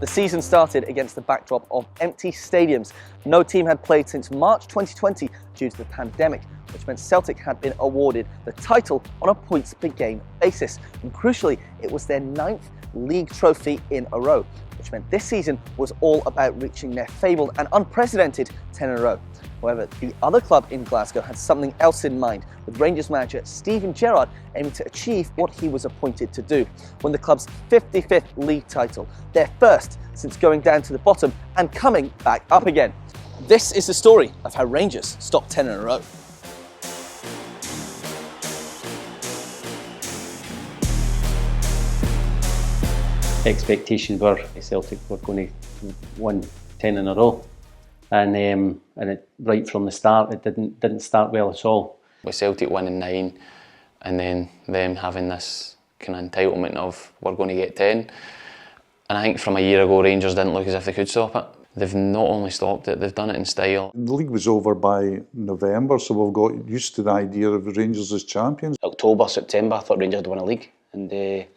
The season started against the backdrop of empty stadiums. No team had played since March 2020 due to the pandemic, which meant Celtic had been awarded the title on a points per game basis. And crucially, it was their 9th league trophy in a row, which meant this season was all about reaching their fabled and unprecedented 10 in a row. However, the other club in Glasgow had something else in mind, with Rangers manager Steven Gerrard aiming to achieve what he was appointed to do: win the club's 55th league title, their first since going down to the bottom and coming back up again. This is the story of how Rangers stopped 10 in a row. Expectations were Celtic were going to win 10 in a row, and it, right from the start it didn't start well at all. With Celtic winning 9 and then them having this kind of entitlement of we're going to get 10, and I think from a year ago Rangers didn't look as if they could stop it. They've not only stopped it, they've done it in style. The league was over by November, so we've got used to the idea of Rangers as champions. October, September, I thought Rangers would win a league, and they've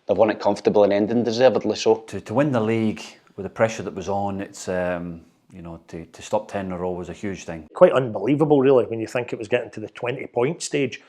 won it comfortably and ending deservedly so. To win the league with the pressure that was on, it's to stop 10 in a row was a huge thing. Quite unbelievable, really, when you think it was getting to the 20-point stage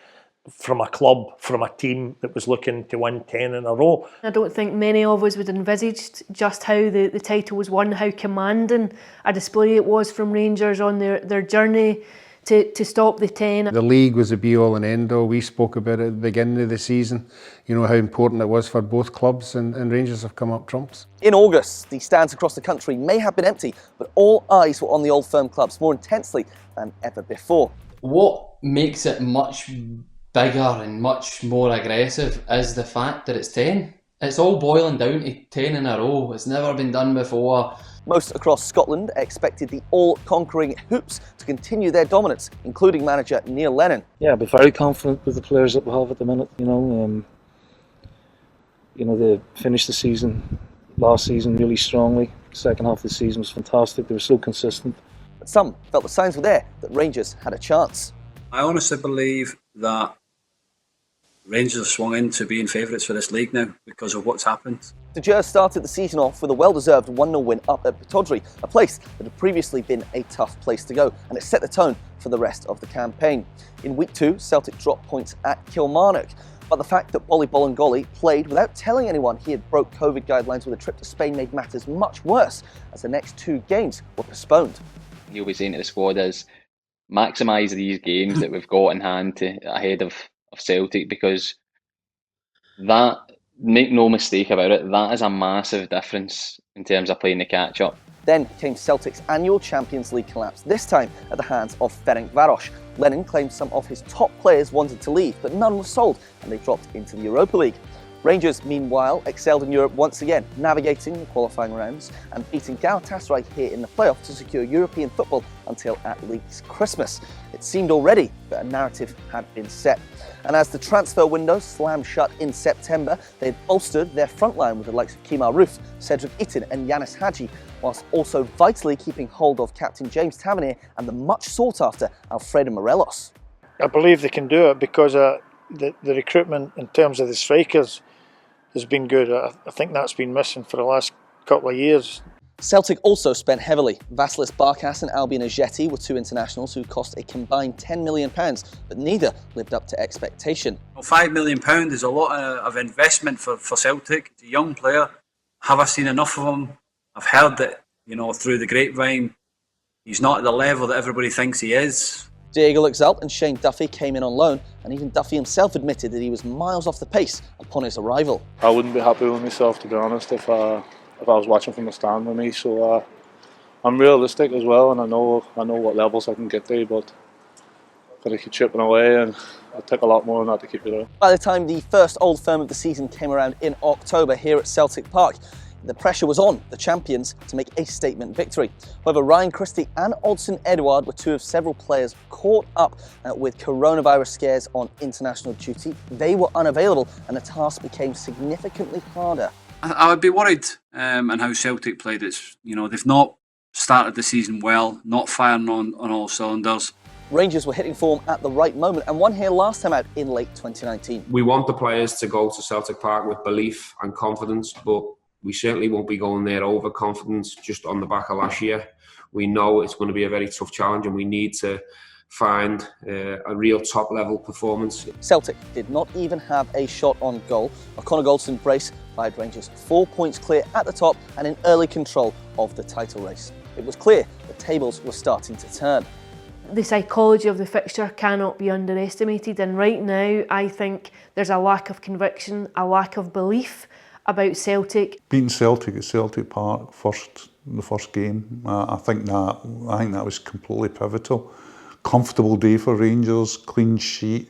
from a club, from a team that was looking to win 10 in a row. I don't think many of us would have envisaged just how the title was won, how commanding a display it was from Rangers on their journey to stop the 10. The league was the be-all and end-all. We spoke about it at the beginning of the season, you know, how important it was for both clubs, and Rangers have come up trumps. In August, the stands across the country may have been empty, but all eyes were on the Old Firm clubs more intensely than ever before. What makes it much bigger and much more aggressive is the fact that it's 10. It's all boiling down to 10 in a row. It's never been done before. Most across Scotland expected the all-conquering Hoops to continue their dominance, including manager Neil Lennon. Yeah, I'd be very confident with the players that we have at the minute. They finished the season, last season, really strongly. The second half of the season was fantastic. They were so consistent. But some felt the signs were there that Rangers had a chance. I honestly believe that Rangers have swung into being favourites for this league now because of what's happened. De Gerrard started the season off with a well-deserved 1-0 win up at Pittodrie, a place that had previously been a tough place to go, and it set the tone for the rest of the campaign. In week 2, Celtic dropped points at Kilmarnock, but the fact that Bolly Bolingoli played without telling anyone he had broke COVID guidelines with a trip to Spain made matters much worse, as the next 2 games were postponed. He'll be saying to the squad is maximise these games that we've got in hand ahead of Celtic, because that, make no mistake about it, that is a massive difference in terms of playing the catch-up. Then came Celtic's annual Champions League collapse, this time at the hands of Ferencváros. Lennon claimed some of his top players wanted to leave, but none were sold, and they dropped into the Europa League. Rangers, meanwhile, excelled in Europe once again, navigating the qualifying rounds and beating Galatasaray here in the playoff to secure European football until at least Christmas. It seemed already that a narrative had been set. And as the transfer window slammed shut in September, they had bolstered their front line with the likes of Kemar Roofe, Cedric Itten and Yanis Hadji, whilst also vitally keeping hold of captain James Tavernier and the much sought-after Alfredo Morelos. I believe they can do it because the recruitment in terms of the strikers has been good. I think that's been missing for the last couple of years. Celtic also spent heavily. Vasilis Barkas and Albion Ajeti were 2 internationals who cost a combined £10 million, but neither lived up to expectation. Well, £5 million is a lot of investment for Celtic. It's a young player. Have I seen enough of him? I've heard that, through the grapevine, he's not at the level that everybody thinks he is. Diego Laxalt and Shane Duffy came in on loan, and even Duffy himself admitted that he was miles off the pace upon his arrival. I wouldn't be happy with myself, to be honest, if I was watching from the stand with me. So I'm realistic as well, and I know what levels I can get to, but I've got to keep chipping away, and it'll take a lot more than that to keep it up. By the time the first Old Firm of the season came around in October here at Celtic Park, the pressure was on the champions to make a statement victory. However, Ryan Christie and Odsonne Edouard were 2 of several players caught up with coronavirus scares on international duty. They were unavailable, and the task became significantly harder. I would be worried on how Celtic played. They've not started the season well, not firing on all cylinders. Rangers were hitting form at the right moment and won here last time out in late 2019. We want the players to go to Celtic Park with belief and confidence, but We certainly won't be going there overconfident just on the back of last year. We know it's going to be a very tough challenge and we need to find a real top level performance. Celtic did not even have a shot on goal. A Connor Goldson brace fired Rangers 4 points clear at the top and in early control of the title race. It was clear the tables were starting to turn. The psychology of the fixture cannot be underestimated, and right now I think there's a lack of conviction, a lack of belief about Celtic. Beating Celtic at Celtic Park the first game, I think that was completely pivotal. Comfortable day for Rangers, clean sheet,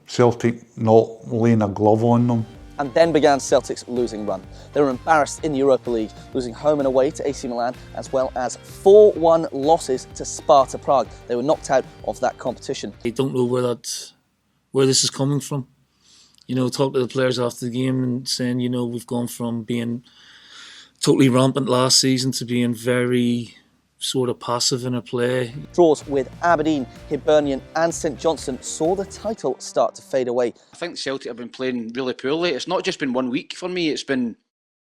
Celtic not laying a glove on them. And then began Celtic's losing run. They were embarrassed in the Europa League, losing home and away to AC Milan, as well as 4-1 losses to Sparta Prague. They were knocked out of that competition. I don't know where this is coming from. You know, talk to the players after the game and saying, you know, we've gone from being totally rampant last season to being very sort of passive in our play. Draws with Aberdeen, Hibernian and St Johnstone saw the title start to fade away. I think Celtic have been playing really poorly. It's not just been 1 week for me, it's been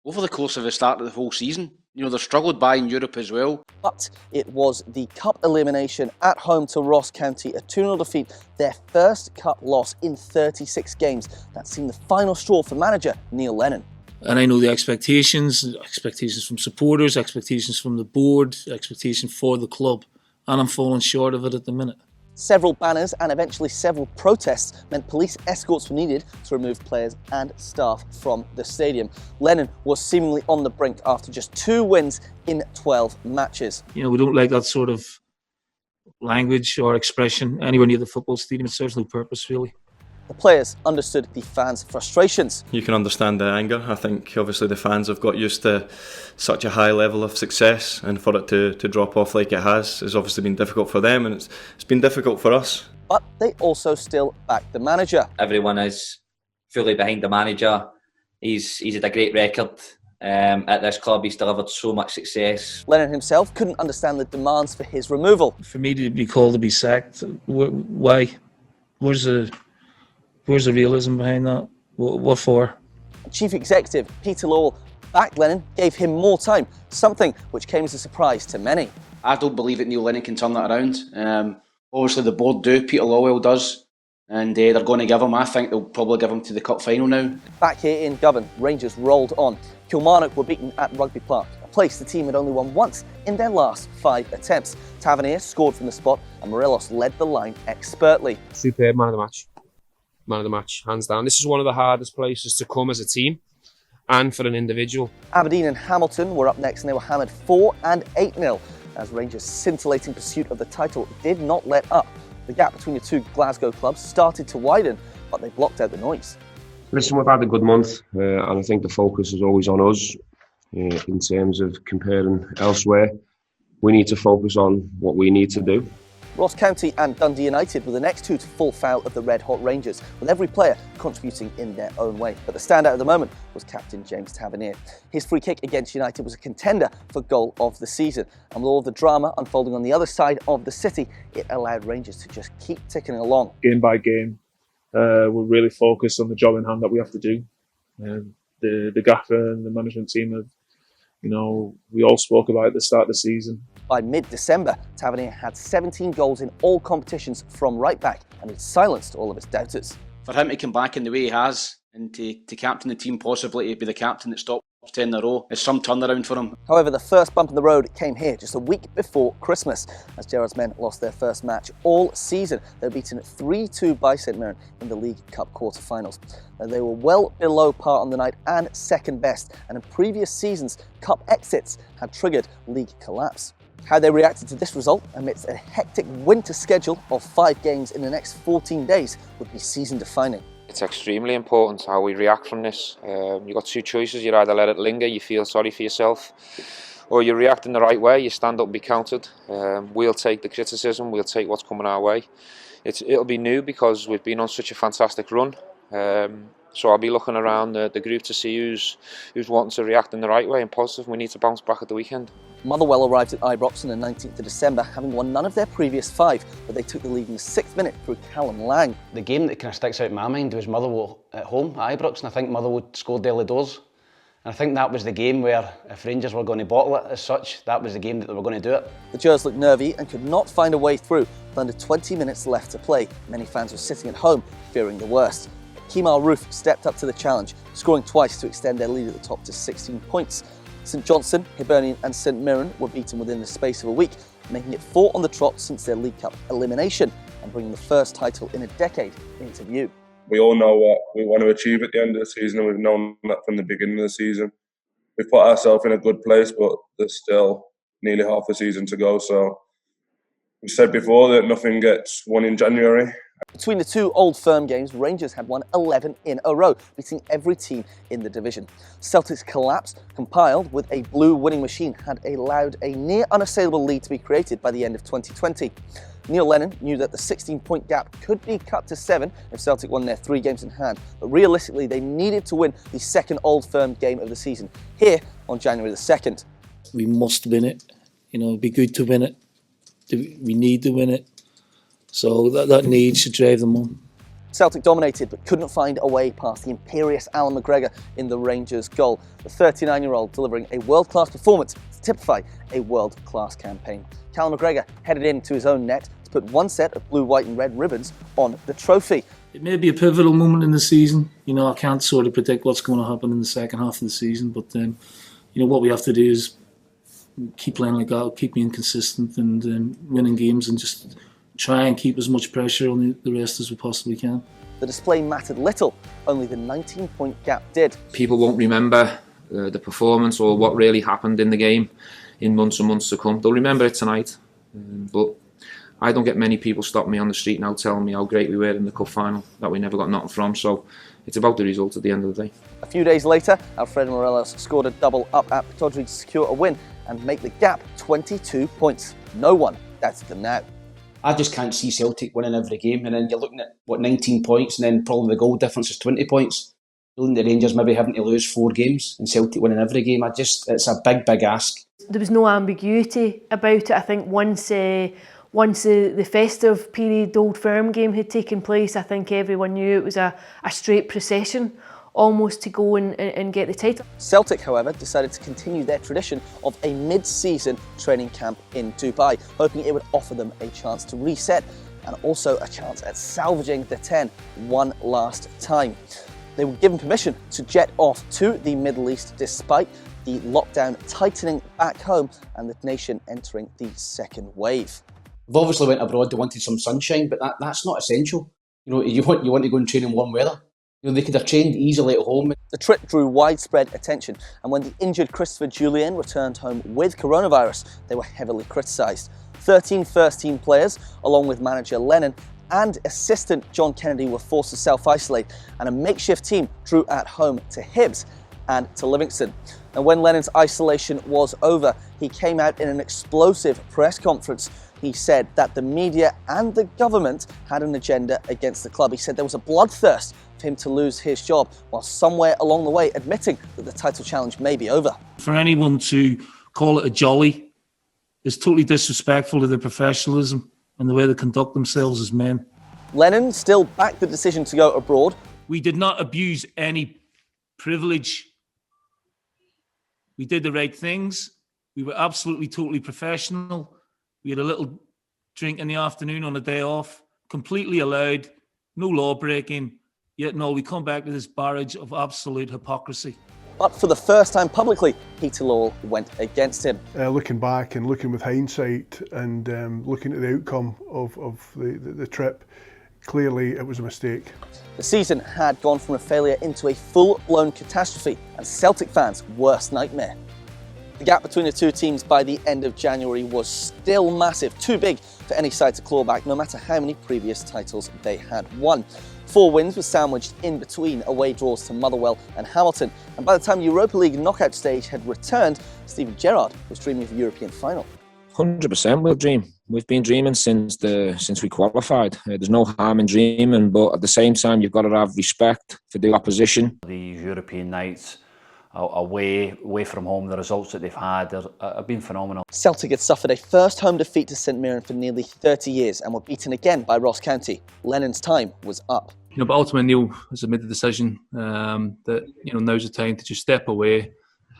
over the course of the start of the whole season. You know, they've struggled by in Europe as well. But it was the cup elimination at home to Ross County, a 2-0 defeat, their first cup loss in 36 games. That seemed the final straw for manager Neil Lennon. And I know the expectations from supporters, expectations from the board, expectations for the club, and I'm falling short of it at the minute. Several banners and eventually several protests meant police escorts were needed to remove players and staff from the stadium. Lennon was seemingly on the brink after just 2 wins in 12 matches. You know, we don't like that sort of language or expression anywhere near the football stadium. It serves no purpose, really. The players understood the fans' frustrations. You can understand the anger. I think obviously the fans have got used to such a high level of success, and for it to drop off like it has obviously been difficult for them, and it's been difficult for us. But they also still back the manager. Everyone is fully behind the manager. He's had a great record at this club. He's delivered so much success. Lennon himself couldn't understand the demands for his removal. For me to be called to be sacked, why? Where's the realism behind that? What for? Chief Executive Peter Lowell backed Lennon, gave him more time, something which came as a surprise to many. I don't believe that Neil Lennon can turn that around. Obviously the board do, Peter Lowell does, and they're going to give him, I think they'll probably give him to the cup final now. Back here in Govan, Rangers rolled on. Kilmarnock were beaten at Rugby Park, a place the team had only won once in their last 5 attempts. Tavernier scored from the spot and Morelos led the line expertly. Superb man of the match. Man of the match, hands down. This is one of the hardest places to come as a team and for an individual. Aberdeen and Hamilton were up next and they were hammered 4 and 8-0 as Rangers' scintillating pursuit of the title did not let up. The gap between the two Glasgow clubs started to widen, but they blocked out the noise. Listen, we've had a good month and I think the focus is always on us in terms of comparing elsewhere. We need to focus on what we need to do. Ross County and Dundee United were the next two to fall foul of the Red Hot Rangers, with every player contributing in their own way. But the standout at the moment was captain James Tavernier. His free kick against United was a contender for goal of the season. And with all the drama unfolding on the other side of the city, it allowed Rangers to just keep ticking along. Game by game, we're really focused on the job in hand that we have to do. The gaffer and the management team have, you know, we all spoke about it at the start of the season. By mid-December, Tavernier had 17 goals in all competitions from right back and it silenced all of his doubters. For him to come back in the way he has and to captain the team, possibly to be the captain that stops 10 in a row, is some turnaround for him. However, the first bump in the road came here just a week before Christmas as Gerrard's men lost their first match all season. They were beaten 3-2 by St Mirren in the League Cup quarter-finals. Now, they were well below par on the night and second best, and in previous seasons, cup exits had triggered league collapse. How they reacted to this result amidst a hectic winter schedule of 5 games in the next 14 days would be season-defining. It's extremely important how we react from this. You've got 2 choices. You either let it linger, you feel sorry for yourself, or you react in the right way, you stand up and be counted. We'll take the criticism, we'll take what's coming our way. It'll be new because we've been on such a fantastic run. So I'll be looking around the group to see who's wanting to react in the right way and positive. We need to bounce back at the weekend. Motherwell arrived at Ibrox on the 19th of December, having won none of their previous 5, but they took the lead in the 6th minute through Callum Lang. The game that kind of sticks out in my mind was Motherwell at home at Ibrox, and I think Motherwell scored early doors. And I think that was the game where, if Rangers were going to bottle it as such, that was the game that they were going to do it. The Gers looked nervy and could not find a way through with under 20 minutes left to play. Many fans were sitting at home, fearing the worst. Kemal Roof stepped up to the challenge, scoring twice to extend their lead at the top to 16 points. St Johnstone, Hibernian and St Mirren were beaten within the space of a week, making it 4 on the trot since their League Cup elimination and bringing the first title in a decade into view. We all know what we want to achieve at the end of the season, and we've known that from the beginning of the season. We've put ourselves in a good place, but there's still nearly half a season to go. So we said before that nothing gets won in January. Between the two Old Firm games, Rangers had won 11 in a row, beating every team in the division. Celtic's collapse, compiled with a blue winning machine, had allowed a near unassailable lead to be created by the end of 2020. Neil Lennon knew that the 16-point gap could be cut to 7 if Celtic won their 3 games in hand, but realistically they needed to win the second Old Firm game of the season, here on January the 2nd. We must win it. It'd be good to win it. We need to win it. So that need should drive them on. Celtic dominated but couldn't find a way past the imperious Alan McGregor in the Rangers' goal. The 39-year-old delivering a world-class performance to typify a world-class campaign. Cal McGregor headed into his own net to put one set of blue, white and red ribbons on the trophy. It may be a pivotal moment in the season. I can't sort of predict what's going to happen in the second half of the season, but what we have to do is keep playing like that, keep being consistent and winning games, and just try and keep as much pressure on the rest as we possibly can. The display mattered little, only the 19-point gap did. People won't remember the performance or what really happened in the game in months and months to come. They'll remember it tonight, but I don't get many people stopping me on the street now telling me how great we were in the cup final, that we never got nothing from, so it's about the result at the end of the day. A few days later, Alfredo Morelos scored a double up at Pittodrie to secure a win and make the gap 22 points. No one doubted them now. I just can't see Celtic winning every game, and then you're looking at 19 points, and then probably the goal difference is 20 points. Looking at the Rangers maybe having to lose 4 games and Celtic winning every game, it's a big ask. There was no ambiguity about it. I think once the festive period Old Firm game had taken place, I think everyone knew it was a straight procession almost to go and get the title. Celtic, however, decided to continue their tradition of a mid-season training camp in Dubai, hoping it would offer them a chance to reset and also a chance at salvaging the 10 one last time. They were given permission to jet off to the Middle East despite the lockdown tightening back home and the nation entering the second wave. They've obviously went abroad, they wanted some sunshine, but that's not essential. You want to go and train in warm weather. They could have trained easily at home. The trip drew widespread attention, and when the injured Christopher Jullien returned home with coronavirus, they were heavily criticised. 13 first-team players, along with manager Lennon and assistant John Kennedy, were forced to self-isolate, and a makeshift team drew at home to Hibs and to Livingston. And when Lennon's isolation was over, he came out in an explosive press conference. He said that the media and the government had an agenda against the club. He said there was a bloodthirst for him to lose his job, while somewhere along the way admitting that the title challenge may be over. For anyone to call it a jolly is totally disrespectful to their professionalism and the way they conduct themselves as men. Lennon still backed the decision to go abroad. We did not abuse any privilege. We did the right things. We were absolutely, totally professional. We had a little drink in the afternoon on a day off, completely allowed, no law breaking. Yet no, we come back to this barrage of absolute hypocrisy. But for the first time publicly, Peter Lawwell went against him. Looking back and looking with hindsight and looking at the outcome of the trip, clearly it was a mistake. The season had gone from a failure into a full-blown catastrophe and Celtic fans' worst nightmare. The gap between the two teams by the end of January was still massive, too big for any side to claw back, no matter how many previous titles they had won. 4 wins were sandwiched in between away draws to Motherwell and Hamilton, and by the time the Europa League knockout stage had returned, Steven Gerrard was dreaming of a European final. 100% we'll dream. We've been dreaming since we qualified. There's no harm in dreaming, but at the same time you've got to have respect for the opposition. These European nights away from home, the results that they've had have been phenomenal. Celtic had suffered a first home defeat to St Mirren for nearly 30 years and were beaten again by Ross County. Lennon's time was up. But ultimately Neil has made the decision that now's the time to just step away.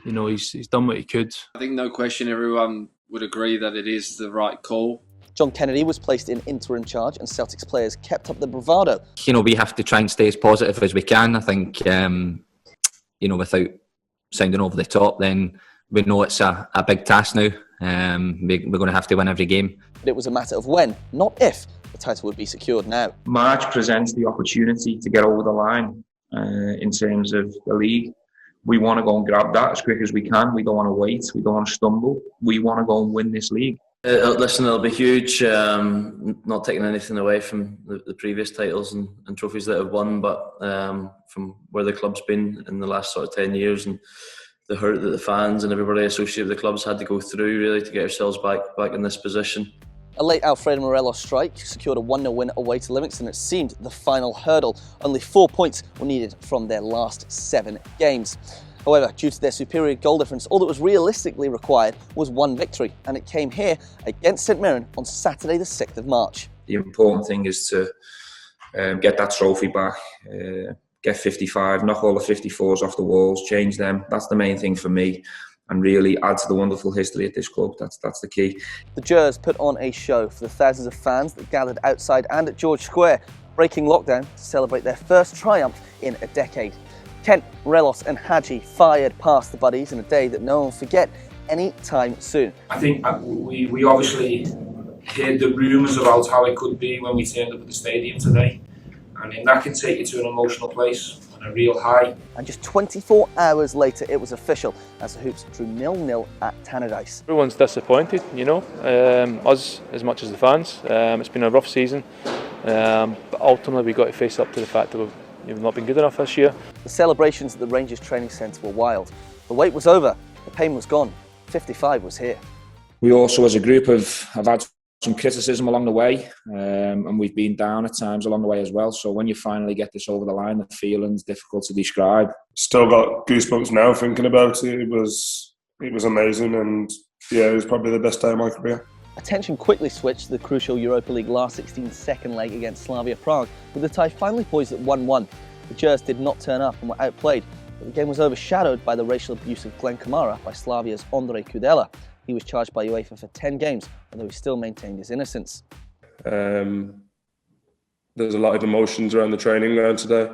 He's done what he could. I think no question everyone would agree that it is the right call. John Kennedy was placed in interim charge and Celtic's players kept up the bravado. We have to try and stay as positive as we can. I think, without sounding over the top, then we know it's a big task now. We're going to have to win every game. But it was a matter of when, not if, the title would be secured now. March presents the opportunity to get over the line in terms of the league. We want to go and grab that as quick as we can. We don't want to wait. We don't want to stumble. We want to go and win this league. Listen, it'll be huge. Not taking anything away from the previous titles and trophies that have won, but from where the club's been in the last sort of 10 years and the hurt that the fans and everybody associated with the clubs had to go through really to get ourselves back in this position. A late Alfredo Morelos strike secured a 1-0 win away to Livingston. It seemed the final hurdle. Only 4 points were needed from their last 7 games. However, due to their superior goal difference, all that was realistically required was 1 victory, and it came here against St Mirren on Saturday the 6th of March. The important thing is to get that trophy back, get 55, knock all the 54s off the walls, change them. That's the main thing for me, and really add to the wonderful history at this club. That's the key. The Gers put on a show for the thousands of fans that gathered outside and at George Square, breaking lockdown to celebrate their first triumph in a decade. Kent, Morelos and Hadji fired past the buddies in a day that no one will forget any time soon. I think we obviously heard the rumours about how it could be when we turned up at the stadium today, and that can take you to an emotional place and a real high. And just 24 hours later it was official as the Hoops drew 0-0 at Tannadice. Everyone's disappointed, us as much as the fans. It's been a rough season, but ultimately we've got to face up to the fact that we've not been good enough this year. The celebrations at the Rangers training centre were wild. The wait was over, the pain was gone, 55 was here. We also as a group have had some criticism along the way, and we've been down at times along the way as well. So when you finally get this over the line, the feeling's difficult to describe. Still got goosebumps now thinking about it. It was amazing, and it was probably the best day of my career. Attention quickly switched to the crucial Europa League last 16 second leg against Slavia Prague, with the tie finally poised at 1-1. The Gers did not turn up and were outplayed, but the game was overshadowed by the racial abuse of Glenn Kamara by Slavia's Andre Kudela. He was charged by UEFA for 10 games, although he still maintained his innocence. There's a lot of emotions around the training ground today,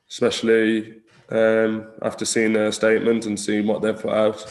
especially after seeing their statement and seeing what they've put out.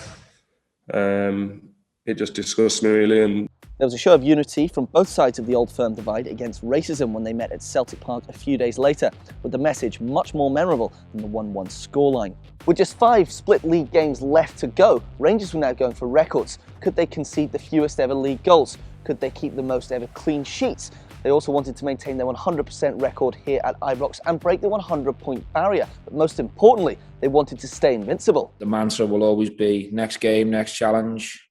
It just disgusts me really. And there was a show of unity from both sides of the Old Firm divide against racism when they met at Celtic Park a few days later, with the message much more memorable than the 1-1 scoreline. With just 5 split league games left to go, Rangers were now going for records. Could they concede the fewest ever league goals? Could they keep the most ever clean sheets? They also wanted to maintain their 100% record here at Ibrox and break the 100-point barrier. But most importantly, they wanted to stay invincible. The mantra will always be next game, next challenge.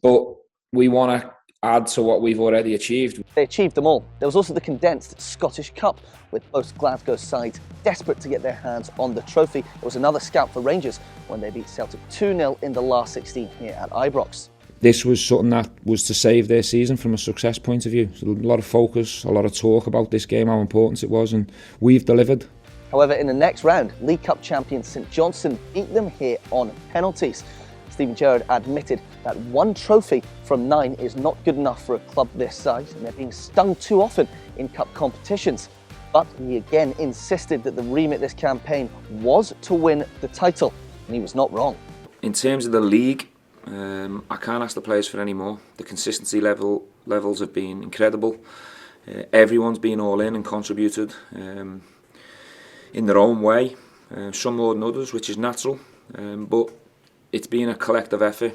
But we want to add to what we've already achieved. They achieved them all. There was also the condensed Scottish Cup, with both Glasgow sides desperate to get their hands on the trophy. It was another scalp for Rangers when they beat Celtic 2-0 in the last 16 here at Ibrox. This was something that was to save their season from a success point of view. So a lot of focus, a lot of talk about this game, how important it was, and we've delivered. However, in the next round, League Cup champion St Johnstone beat them here on penalties. Steven Gerrard admitted that 1 trophy from 9 is not good enough for a club this size, and they're being stung too often in cup competitions. But he again insisted that the remit this campaign was to win the title, and he was not wrong. In terms of the league, I can't ask the players for any more. The consistency levels have been incredible. Everyone's been all in and contributed in their own way, some more than others, which is natural, but it's been a collective effort.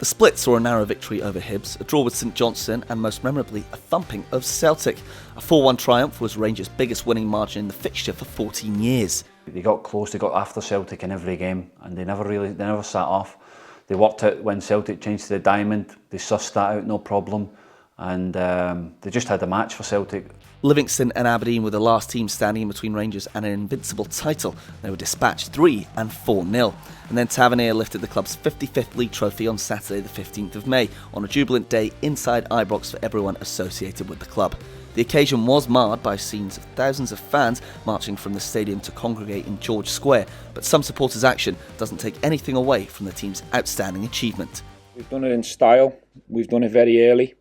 The split saw a narrow victory over Hibs, a draw with St Johnstone, and most memorably, a thumping of Celtic. A 4-1 triumph was Rangers' biggest winning margin in the fixture for 14 years. They got close, they got after Celtic in every game, and they never sat off. They worked out when Celtic changed to the diamond, they sussed that out no problem, and they just had a match for Celtic. Livingston and Aberdeen were the last team standing in between Rangers and an invincible title. They were dispatched 3 and 4-0. And then Tavernier lifted the club's 55th league trophy on Saturday the 15th of May, on a jubilant day inside Ibrox for everyone associated with the club. The occasion was marred by scenes of thousands of fans marching from the stadium to congregate in George Square, but some supporters' action doesn't take anything away from the team's outstanding achievement. We've done it in style, we've done it very early,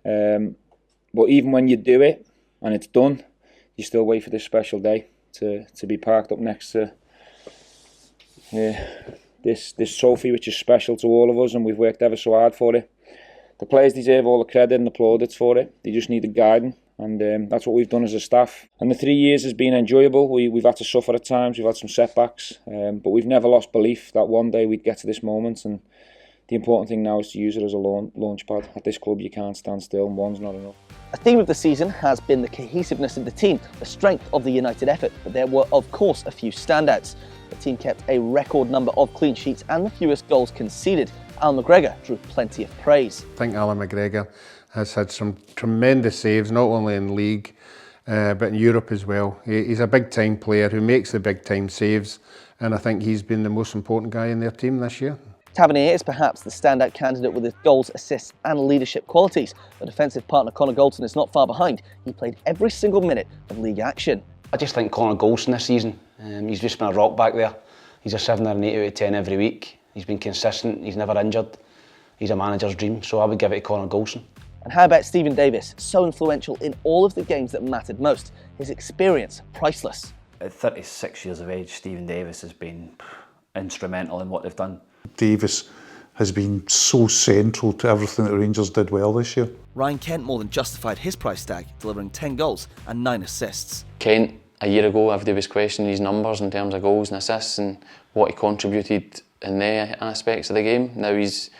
but even when you do it and it's done, you still wait for this special day to be parked up next to this trophy, which is special to all of us, and we've worked ever so hard for it. The players deserve all the credit and the plaudits for it. They just needed guiding, and that's what we've done as a staff. And the 3 years has been enjoyable. We've had to suffer at times, we've had some setbacks, but we've never lost belief that one day we'd get to this moment. And the important thing now is to use it as a launch pad. At this club, you can't stand still, and one's not enough. A theme of the season has been the cohesiveness of the team, the strength of the united effort, but there were of course a few standouts. The team kept a record number of clean sheets and the fewest goals conceded. Alan McGregor drew plenty of praise. I think Alan McGregor has had some tremendous saves, not only in league, but in Europe as well. He's a big time player who makes the big time saves, and I think he's been the most important guy in their team this year. Tavernier is perhaps the standout candidate with his goals, assists and leadership qualities. But defensive partner Connor Goldson is not far behind. He played every single minute of league action. I just think Connor Goldson this season, he's just been a rock back there. He's a 7 or an 8 out of 10 every week. He's been consistent, he's never injured. He's a manager's dream, so I would give it to Connor Goldson. And how about Steven Davis, so influential in all of the games that mattered most? His experience, priceless. At 36 years of age, Steven Davis has been instrumental in what they've done. Davis has been so central to everything that Rangers did well this year. Ryan Kent more than justified his price tag, delivering 10 goals and 9 assists. Kent, a year ago, everybody was questioning his numbers in terms of goals and assists and what he contributed in their aspects of the game. Now he's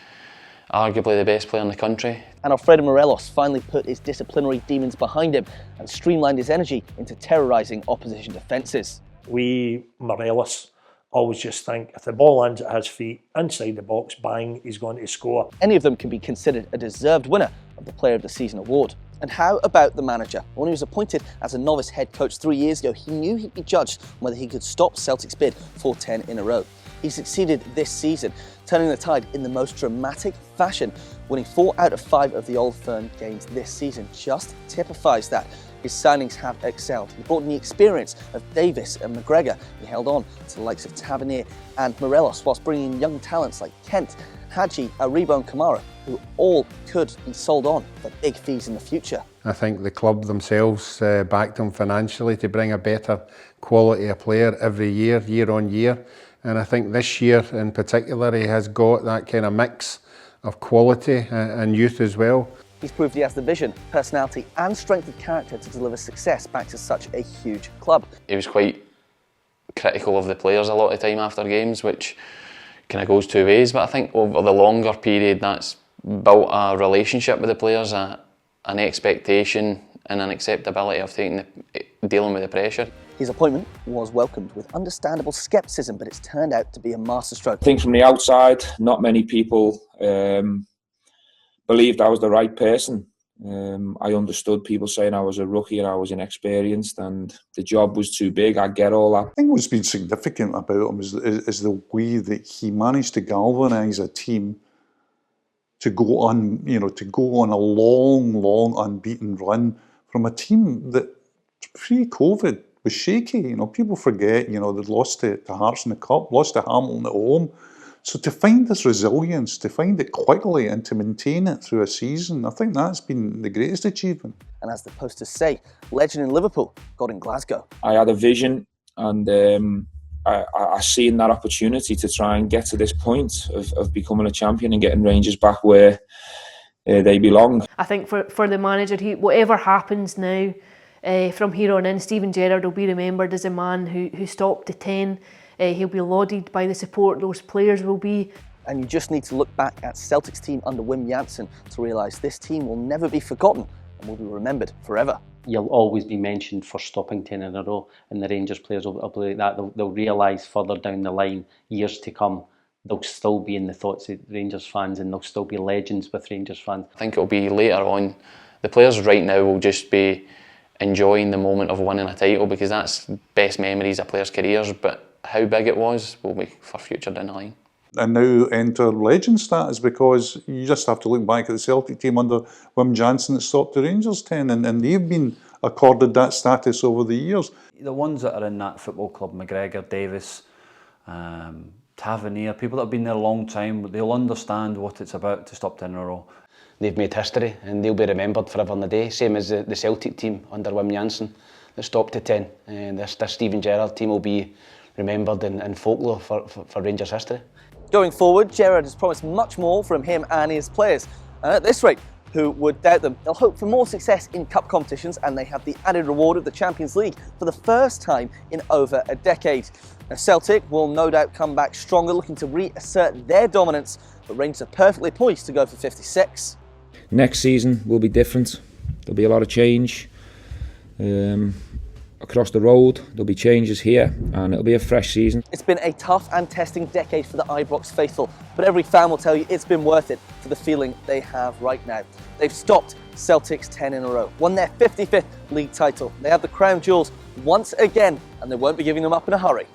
arguably the best player in the country. And Alfredo Morelos finally put his disciplinary demons behind him and streamlined his energy into terrorising opposition defences. Morelos always just think if the ball lands at his feet, inside the box, bang, he's going to score. Any of them can be considered a deserved winner of the Player of the Season award. And how about the manager? When he was appointed as a novice head coach 3 years ago, he knew he'd be judged on whether he could stop Celtic's bid for 10 in a row. He succeeded this season, turning the tide in the most dramatic fashion, winning 4 out of 5 of the Old Firm games this season. Just typifies that. His signings have excelled. He brought in the experience of Davis and McGregor. He held on to the likes of Tavernier and Morelos, whilst bringing in young talents like Kent, Hadji, Aribo and Kamara, who all could be sold on for big fees in the future. I think the club themselves backed him financially to bring a better quality of player every year, year on year. And I think this year in particular he has got that kind of mix of quality and youth as well. He's proved he has the vision, personality and strength of character to deliver success back to such a huge club. He was quite critical of the players a lot of the time after games, which kind of goes two ways, but I think over the longer period that's built a relationship with the players, an expectation and an acceptability of dealing with the pressure. His appointment was welcomed with understandable scepticism, but it's turned out to be a masterstroke. I think from the outside, not many people believed I was the right person. I understood people saying I was a rookie and I was inexperienced and the job was too big. I get all that. I think what's been significant about him is the way that he managed to galvanise a team to go on, a long unbeaten run from a team that pre-COVID was shaky. People forget, they'd lost to Hearts in the Cup, lost to Hamilton at home. So to find this resilience, to find it quickly and to maintain it through a season, I think that's been the greatest achievement. And as the posters say, legend in Liverpool, God in Glasgow. I had a vision and I seen that opportunity to try and get to this point of becoming a champion and getting Rangers back where they belong. I think for the manager, whatever happens now, from here on in, Steven Gerrard will be remembered as a man who stopped the 10. He'll be lauded by the support those players will be. And you just need to look back at Celtic's team under Wim Jansen to realise this team will never be forgotten and will be remembered forever. You'll always be mentioned for stopping 10 in a row, and the Rangers players will be like that. They'll realise further down the line, years to come, they'll still be in the thoughts of Rangers fans and they'll still be legends with Rangers fans. I think it'll be later on. The players right now will just be enjoying the moment of winning a title because that's best memories of players' careers, but how big it was will be for future down the line. and now enter legend status, because you just have to look back at the Celtic team under Wim Jansen that stopped the Rangers 10, and they've been accorded that status over the years. The ones that are in that football club, McGregor, Davis, Tavernier, people that have been there a long time, they'll understand what it's about to stop 10 in a row. They've made history and they'll be remembered forever and a day, same as the Celtic team under Wim Jansen that stopped at 10. And this Steven Gerrard team will be remembered in folklore for Rangers history. Going forward, Gerrard has promised much more from him and his players. And at this rate, who would doubt them? They'll hope for more success in cup competitions, and they have the added reward of the Champions League for the first time in over a decade. Now, Celtic will no doubt come back stronger, looking to reassert their dominance, but Rangers are perfectly poised to go for 56. Next season will be different. There'll be a lot of change across the road. There'll be changes here, and it'll be a fresh season. It's been a tough and testing decade for the Ibrox faithful, but every fan will tell you it's been worth it for the feeling they have right now. They've stopped Celtic's 10 in a row, won their 55th league title. They have the crown jewels once again, and they won't be giving them up in a hurry.